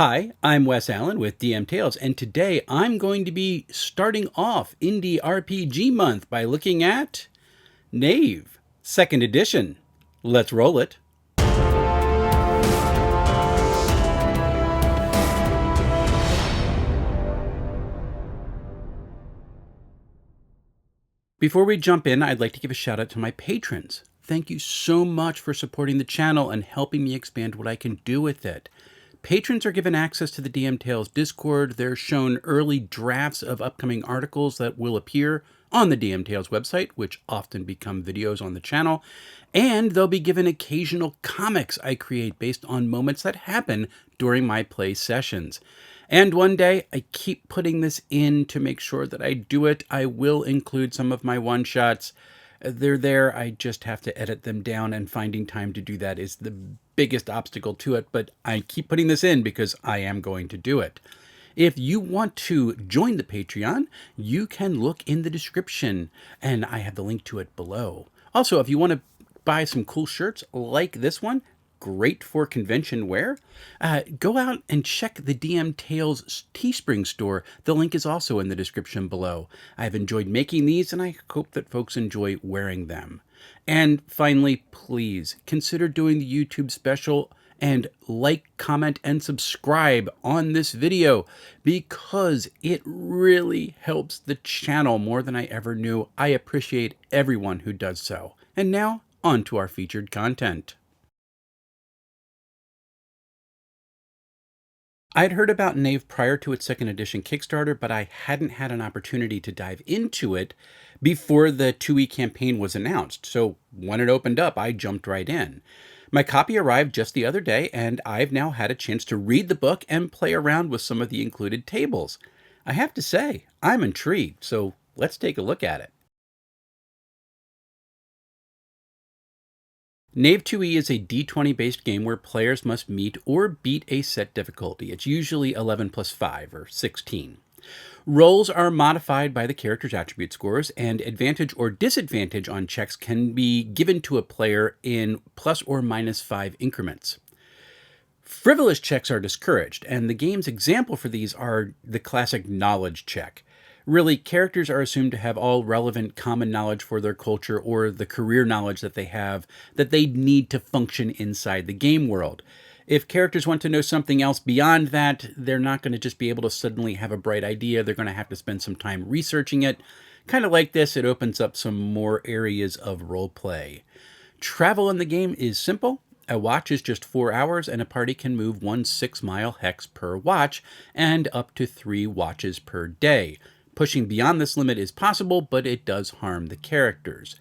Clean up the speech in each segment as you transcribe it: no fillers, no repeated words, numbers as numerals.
Hi, I'm Wes Allen with DM Tales, and today I'm going to be starting off Indie RPG Month by looking at Knave, 2nd edition. Let's roll it. Before we jump in, I'd like to give a shout out to my patrons. Thank you so much for supporting the channel and helping me expand what I can do with it. Patrons are given access to the DM Tales Discord. They're shown early drafts of upcoming articles that will appear on the DM Tales website, which often become videos on the channel. And they'll be given occasional comics I create based on moments that happen during my play sessions. And one day, I keep putting this in to make sure that I do it. I will include some of my one-shots. They're there. I just have to edit them down, and finding time to do that is the biggest obstacle to it. But I keep putting this in because I am going to do it. If you want to join the Patreon, you can look in the description, and I have the link to it below. Also, if you want to buy some cool shirts like this one, great for convention wear, go out and check the DM Tales Teespring store. The link is also in the description below. I've enjoyed making these, and I hope that folks enjoy wearing them. And finally, please consider doing the YouTube special and like, comment, and subscribe on this video because it really helps the channel more than I ever knew. I appreciate everyone who does so. And now, on to our featured content. I'd heard about Knave prior to its 2nd edition Kickstarter, but I hadn't had an opportunity to dive into it before the 2e campaign was announced. So when it opened up, I jumped right in. My copy arrived just the other day, and I've now had a chance to read the book and play around with some of the included tables. I have to say, I'm intrigued, so let's take a look at it. Knave 2e is a d20 based game where players must meet or beat a set difficulty. It's usually 11 plus 5, or 16. Rolls are modified by the character's attribute scores, and advantage or disadvantage on checks can be given to a player in plus or minus 5 increments. Frivolous checks are discouraged, and the game's example for these are the classic knowledge check. Really, characters are assumed to have all relevant common knowledge for their culture or the career knowledge that they have that they need to function inside the game world. If characters want to know something else beyond that, they're not going to just be able to suddenly have a bright idea. They're going to have to spend some time researching it. Kind of like this, it opens up some more areas of role play. Travel in the game is simple. A watch is just 4 hours, and a party can move 1 6-mile hex per watch and up to 3 watches per day. Pushing beyond this limit is possible, but it does harm the characters.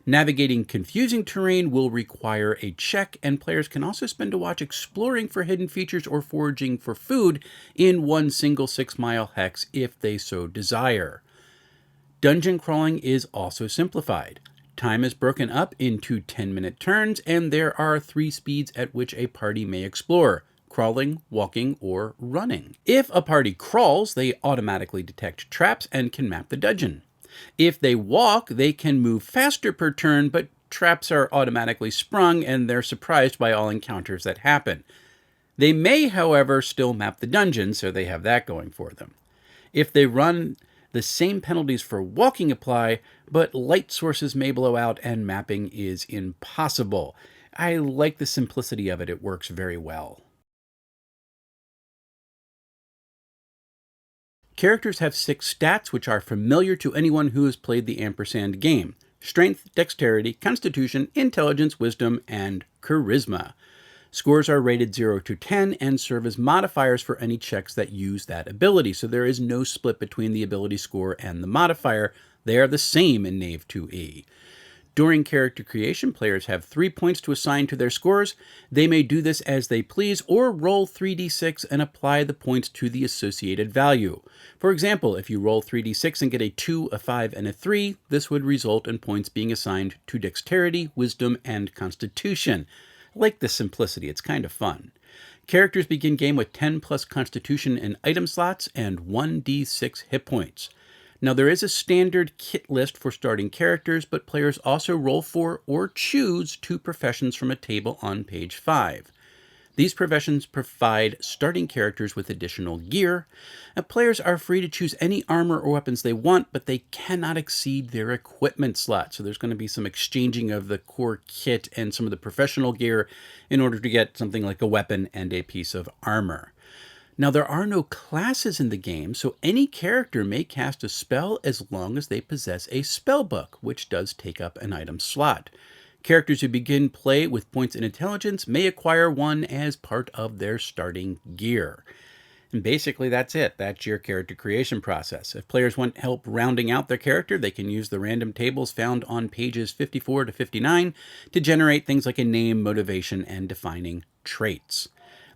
Navigating confusing terrain will require a check, and players can also spend a watch exploring for hidden features or foraging for food in 1 single 6-mile hex if they so desire. Dungeon crawling is also simplified. Time is broken up into 10-minute turns, and there are 3 speeds at which a party may explore: crawling, walking, or running. If a party crawls, they automatically detect traps and can map the dungeon. If they walk, they can move faster per turn, but traps are automatically sprung and they're surprised by all encounters that happen. They may, however, still map the dungeon, so they have that going for them. If they run, the same penalties for walking apply, but light sources may blow out and mapping is impossible. I like the simplicity of it. It works very well. Characters have 6 stats which are familiar to anyone who has played the ampersand game: strength, dexterity, constitution, intelligence, wisdom, and charisma. Scores are rated 0 to 10 and serve as modifiers for any checks that use that ability, so there is no split between the ability score and the modifier. They are the same in Knave 2e. During character creation, players have 3 points to assign to their scores. They may do this as they please or roll 3d6 and apply the points to the associated value. For example, if you roll 3d6 and get a 2, a 5, and a 3, this would result in points being assigned to dexterity, wisdom, and constitution. I like the simplicity. It's kind of fun. Characters begin game with 10 plus constitution and item slots and 1d6 hit points. Now, there is a standard kit list for starting characters, but players also roll for or choose 2 professions from a table on page 5. These professions provide starting characters with additional gear. Players are free to choose any armor or weapons they want, but they cannot exceed their equipment slot. So there's going to be some exchanging of the core kit and some of the professional gear in order to get something like a weapon and a piece of armor. Now, there are no classes in the game, so any character may cast a spell as long as they possess a spell book, which does take up an item slot. Characters who begin play with points in intelligence may acquire one as part of their starting gear. And basically, that's it. That's your character creation process. If players want help rounding out their character, they can use the random tables found on pages 54 to 59 to generate things like a name, motivation, and defining traits.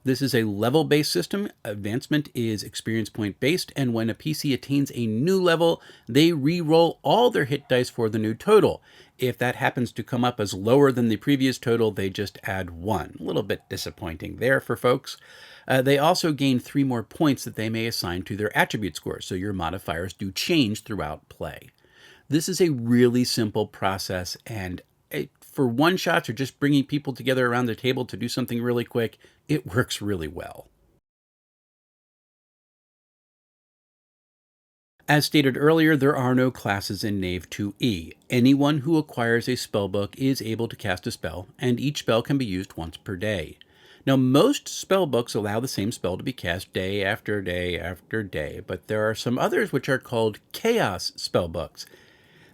This is a level-based system. Advancement is experience point-based, and when a PC attains a new level, they re-roll all their hit dice for the new total. If that happens to come up as lower than the previous total, they just add 1. A little bit disappointing there for folks. They also gain 3 more points that they may assign to their attribute score, so your modifiers do change throughout play. This is a really simple process, and for one-shots or just bringing people together around the table to do something really quick, it works really well. As stated earlier, there are no classes in Knave 2e. Anyone who acquires a spellbook is able to cast a spell, and each spell can be used once per day. Now, most spellbooks allow the same spell to be cast day after day after day, but there are some others which are called chaos spellbooks.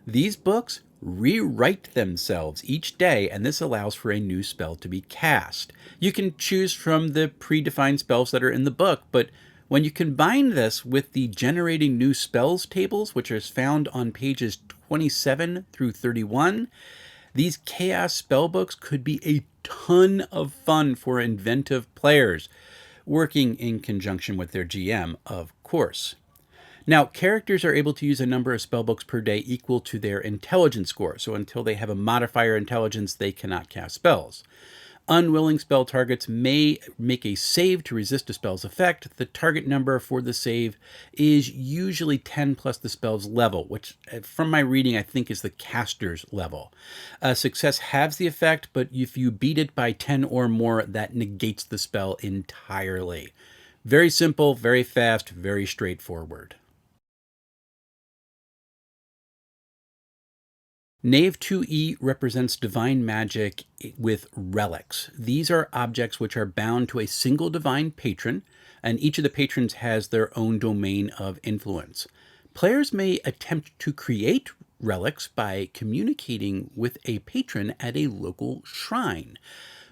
These books rewrite themselves each day, and this allows for a new spell to be cast. You can choose from the predefined spells that are in the book, but when you combine this with the generating new spells tables, which is found on pages 27 through 31, these chaos spellbooks could be a ton of fun for inventive players, working in conjunction with their GM, of course. Now, characters are able to use a number of spellbooks per day equal to their intelligence score, so until they have a modifier intelligence, they cannot cast spells. Unwilling spell targets may make a save to resist a spell's effect. The target number for the save is usually 10 plus the spell's level, which from my reading I think is the caster's level. Success halves the effect, but if you beat it by 10 or more, that negates the spell entirely. Very simple, very fast, very straightforward. Knave 2e represents divine magic with relics. These are objects which are bound to a single divine patron, and each of the patrons has their own domain of influence. Players may attempt to create relics by communicating with a patron at a local shrine.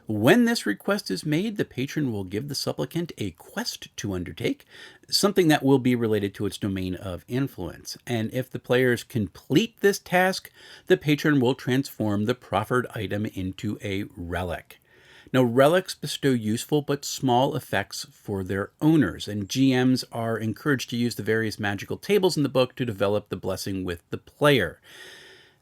When this request is made, the patron will give the supplicant a quest to undertake, something that will be related to its domain of influence. And if the players complete this task, the patron will transform the proffered item into a relic. Now, relics bestow useful but small effects for their owners, and GMs are encouraged to use the various magical tables in the book to develop the blessing with the player.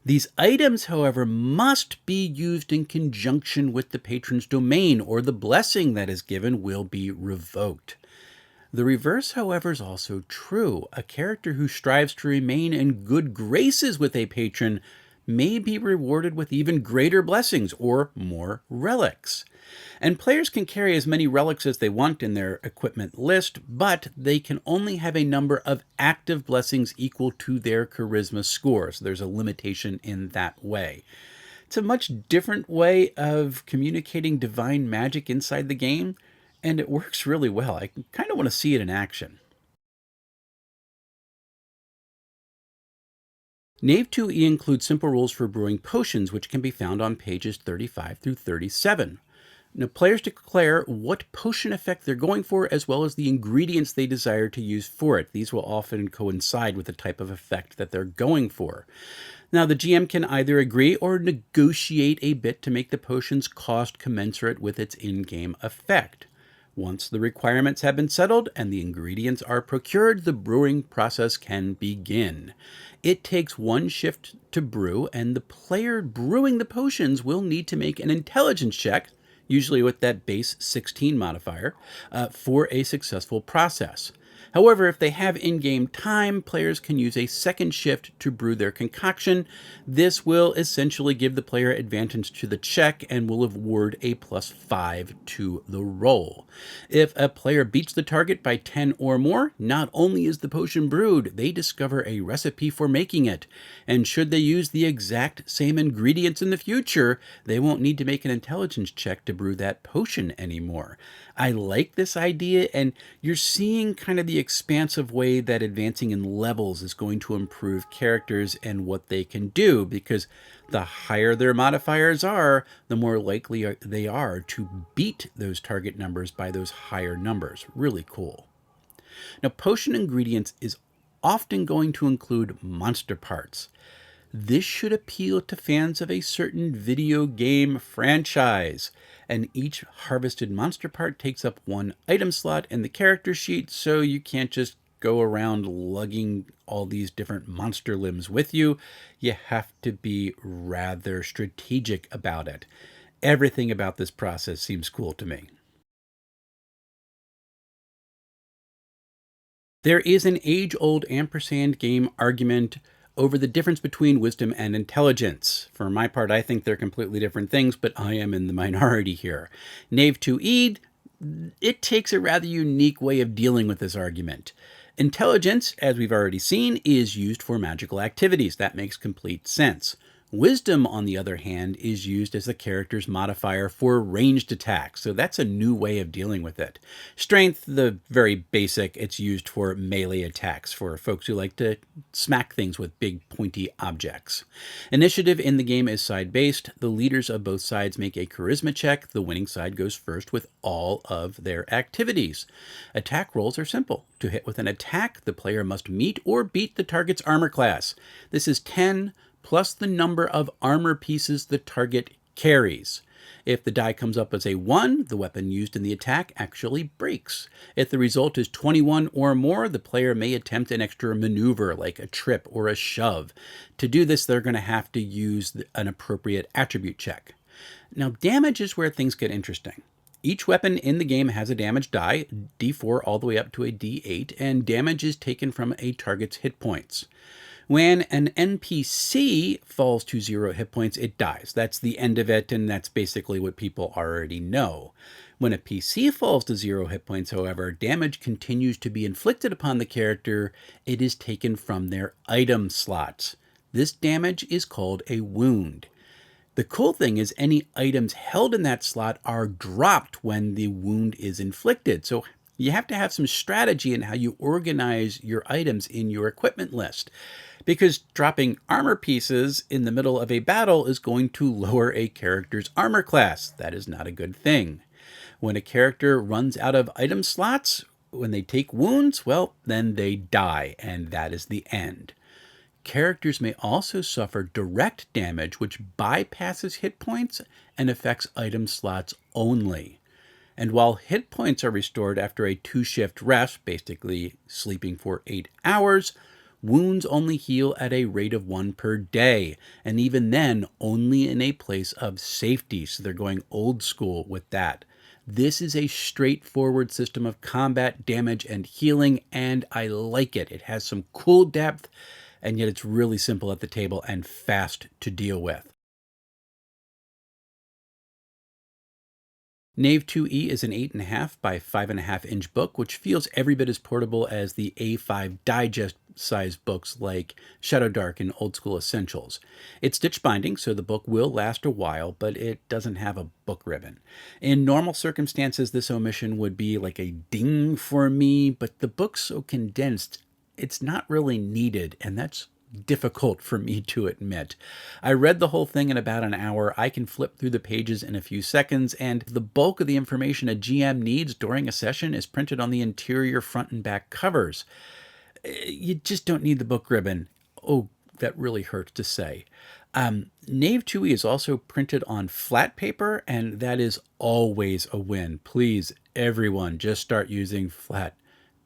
These items, however, must be used in conjunction with the patron's domain, or the blessing that is given will be revoked. The reverse, however, is also true. A character who strives to remain in good graces with a patron may be rewarded with even greater blessings or more relics. And players can carry as many relics as they want in their equipment list, but they can only have a number of active blessings equal to their charisma score. So there's a limitation in that way. It's a much different way of communicating divine magic inside the game, and it works really well. I kind of want to see it in action. Knave 2e includes simple rules for brewing potions, which can be found on pages 35 through 37. Now, players declare what potion effect they're going for, as well as the ingredients they desire to use for it. These will often coincide with the type of effect that they're going for. Now, the GM can either agree or negotiate a bit to make the potion's cost commensurate with its in-game effect. Once the requirements have been settled and the ingredients are procured, the brewing process can begin. It takes one shift to brew, and the player brewing the potions will need to make an intelligence check, usually with that base 16 modifier, for a successful process. However, if they have in-game time, players can use a second shift to brew their concoction. This will essentially give the player advantage to the check and will award a +5 to the roll. If a player beats the target by 10 or more, not only is the potion brewed, they discover a recipe for making it. And should they use the exact same ingredients in the future, they won't need to make an intelligence check to brew that potion anymore. I like this idea, and you're seeing kind of the expansive way that advancing in levels is going to improve characters and what they can do, because the higher their modifiers are, the more likely they are to beat those target numbers by those higher numbers. Really cool. Now, potion ingredients is often going to include monster parts. This should appeal to fans of a certain video game franchise, and each harvested monster part takes up one item slot in the character sheet, so you can't just go around lugging all these different monster limbs with you. You have to be rather strategic about it. Everything about this process seems cool to me. There is an age-old ampersand game argument over the difference between wisdom and intelligence. For my part, I think they're completely different things, but I am in the minority here. Knave 2e, it takes a rather unique way of dealing with this argument. Intelligence, as we've already seen, is used for magical activities. That makes complete sense. Wisdom, on the other hand, is used as the character's modifier for ranged attacks, so that's a new way of dealing with it. Strength, the very basic, it's used for melee attacks, for folks who like to smack things with big pointy objects. Initiative in the game is side-based. The leaders of both sides make a charisma check. The winning side goes first with all of their activities. Attack rolls are simple. To hit with an attack, the player must meet or beat the target's armor class. This is 10 plus the number of armor pieces the target carries. If the die comes up as a 1, the weapon used in the attack actually breaks. If the result is 21 or more, the player may attempt an extra maneuver like a trip or a shove. To do this, they're going to have to use an appropriate attribute check. Now, damage is where things get interesting. Each weapon in the game has a damage die, d4 all the way up to a d8, and damage is taken from a target's hit points. When an NPC falls to 0 hit points, it dies. That's the end of it, and that's basically what people already know. When a PC falls to 0 hit points, however, damage continues to be inflicted upon the character. It is taken from their item slots. This damage is called a wound. The cool thing is any items held in that slot are dropped when the wound is inflicted. So you have to have some strategy in how you organize your items in your equipment list, because dropping armor pieces in the middle of a battle is going to lower a character's armor class. That is not a good thing. When a character runs out of item slots, when they take wounds, well, then they die, and that is the end. Characters may also suffer direct damage, which bypasses hit points and affects item slots only. And while hit points are restored after a 2-shift rest, basically sleeping for 8 hours, wounds only heal at a rate of 1 per day, and even then only in a place of safety, so they're going old school with that. This is a straightforward system of combat, damage, and healing, and I like it. It has some cool depth, and yet it's really simple at the table and fast to deal with. Knave 2e is an 8.5 by 5.5 inch book, which feels every bit as portable as the A5 digest size books like Shadow Dark and Old School Essentials. It's stitch binding, so the book will last a while, but it doesn't have a book ribbon. In normal circumstances, this omission would be like a ding for me, but the book's so condensed, it's not really needed, and that's difficult for me to admit. I read the whole thing in about an hour. I can flip through the pages in a few seconds, and the bulk of the information a GM needs during a session is printed on the interior front and back covers. You just don't need the book ribbon. Oh, that really hurts to say. Knave 2e is also printed on flat paper, and that is always a win. Please, everyone, just start using flat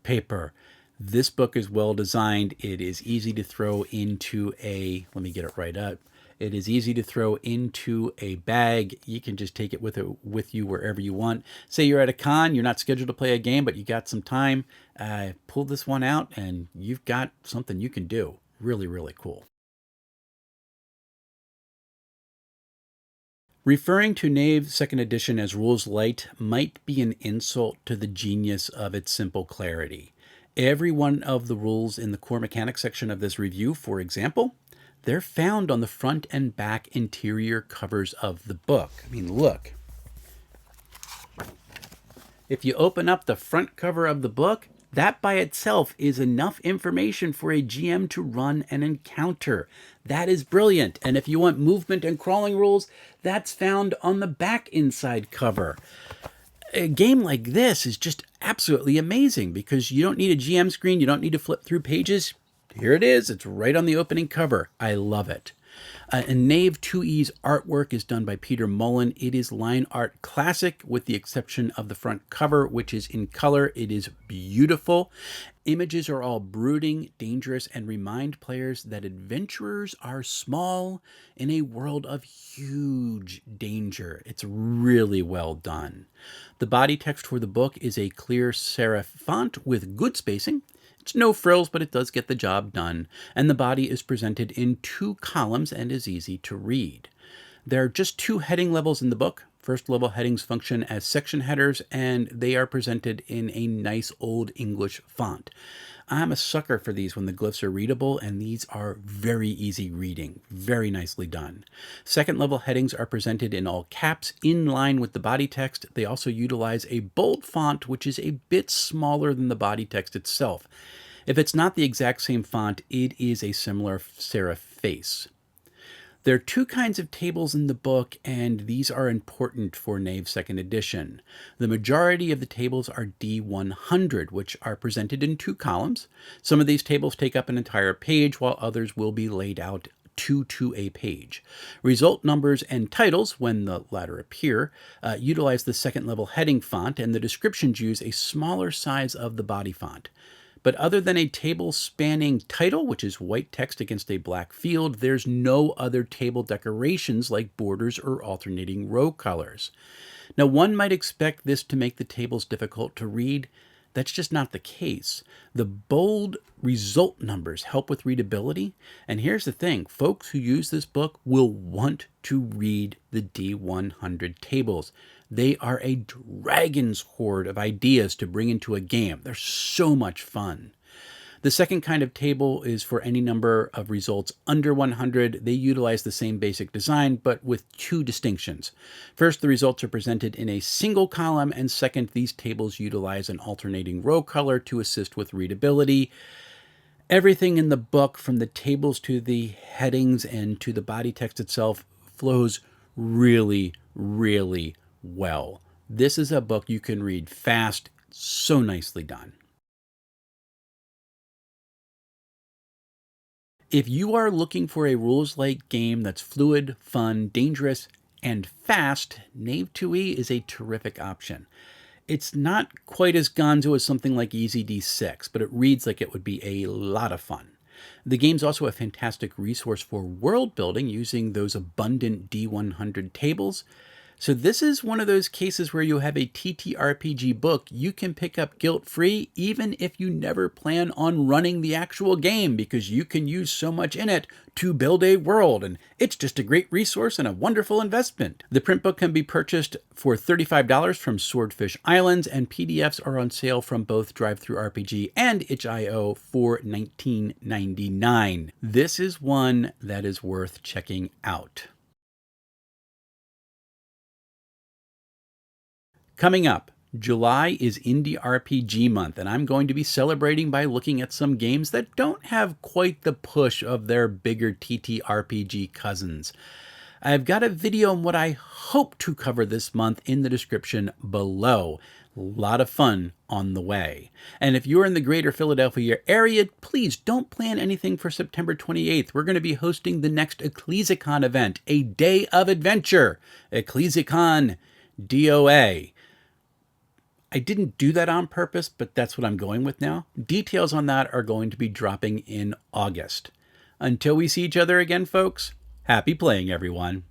paper. This book is well designed. It is easy to throw into let me get it right up, It is easy to throw into a bag. You can just take it with you wherever you want. Say you're at a con, you're not scheduled to play a game, but you got some time. Pull this one out and you've got something you can do. Really, really cool. Referring to Knave 2nd Edition as rules light might be an insult to the genius of its simple clarity. Every one of the rules in the core mechanics section of this review, for example, they're found on the front and back interior covers of the book. I mean, look. If you open up the front cover of the book, that by itself is enough information for a GM to run an encounter. That is brilliant. And if you want movement and crawling rules, that's found on the back inside cover. A game like this is just absolutely amazing because you don't need a GM screen. You don't need to flip through pages. Here it is. It's right on the opening cover. I love it. And Knave 2E's artwork is done by Peter Mullen. It is line art classic with the exception of the front cover, which is in color. It is beautiful. Images are all brooding, dangerous, and remind players that adventurers are small in a world of huge danger. It's really well done. The body text for the book is a clear serif font with good spacing. It's no frills, but it does get the job done, and the body is presented in 2 columns and is easy to read. There are just 2 heading levels in the book. First level headings function as section headers, and they are presented in a nice old English font. I'm a sucker for these when the glyphs are readable, and these are very easy reading. Very nicely done. Second level headings are presented in all caps in line with the body text. They also utilize a bold font, which is a bit smaller than the body text itself. If it's not the exact same font, it is a similar serif face. There are 2 kinds of tables in the book, and these are important for Knave 2nd Edition. The majority of the tables are D100, which are presented in 2 columns. Some of these tables take up an entire page, while others will be laid out 2 to a page. Result numbers and titles, when the latter appear, utilize the 2nd level heading font, and the descriptions use a smaller size of the body font. But other than a table spanning title, which is white text against a black field, there's no other table decorations like borders or alternating row colors. Now, one might expect this to make the tables difficult to read. That's just not the case. The bold result numbers help with readability. And here's the thing, folks who use this book will want to read the D100 tables. They are a dragon's hoard of ideas to bring into a game. They're so much fun. The second kind of table is for any number of results under 100. They utilize the same basic design, but with 2 distinctions. First, the results are presented in a single column, and second, these tables utilize an alternating row color to assist with readability. Everything in the book, from the tables to the headings and to the body text itself, flows really, really well. This is a book you can read fast, so nicely done. If you are looking for a rules-light game that's fluid, fun, dangerous, and fast, Knave 2E is a terrific option. It's not quite as gonzo as something like Easy D6, but it reads like it would be a lot of fun. The game's also a fantastic resource for world building using those abundant D100 tables. So this is one of those cases where you have a TTRPG book you can pick up guilt-free even if you never plan on running the actual game, because you can use so much in it to build a world, and it's just a great resource and a wonderful investment. The print book can be purchased for $35 from Swordfish Islands, and PDFs are on sale from both DriveThruRPG and itch.io for $19.99. This is one that is worth checking out. Coming up, July is Indie RPG month, and I'm going to be celebrating by looking at some games that don't have quite the push of their bigger TTRPG cousins. I've got a video on what I hope to cover this month in the description below. A lot of fun on the way. And if you're in the greater Philadelphia area, please don't plan anything for September 28th. We're going to be hosting the next EcclesiaCon event, a day of adventure. EcclesiaCon DOA. I didn't do that on purpose, but that's what I'm going with now. Details on that are going to be dropping in August. Until we see each other again, folks, Happy playing, everyone.